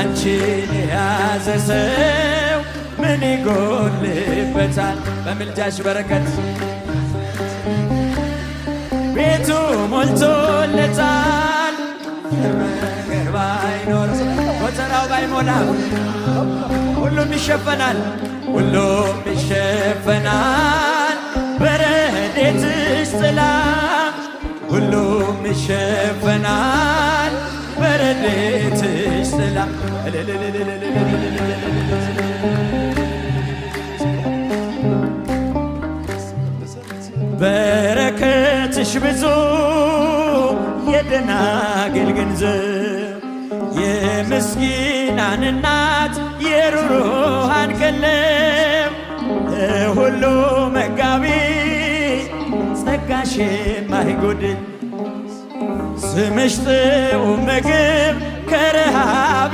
አንቺን የያዘ ሰው ምን ይጎልበታል? በምልጃሽ በረከት ቤቱ ሞልቶለታል። ነገር ባይኖር ጎተራው ባይሞላ ሁሉም ይሸፈናል፣ ሁሉም ይሸፈናል በረድኤትሽ ጥላ፣ ሁሉም ይሸፈናል በረድኤትሽ ጥላ። በረከትሽ ብዙ የደናግል ገንዘብ፣ የምስኪናን እናት የሩሩሃን ቀለብ፣ ሁሉ መጋቢ ጸጋሽ የማይጎድል ስምሽ ጥዑም ምግብ ከረሃብ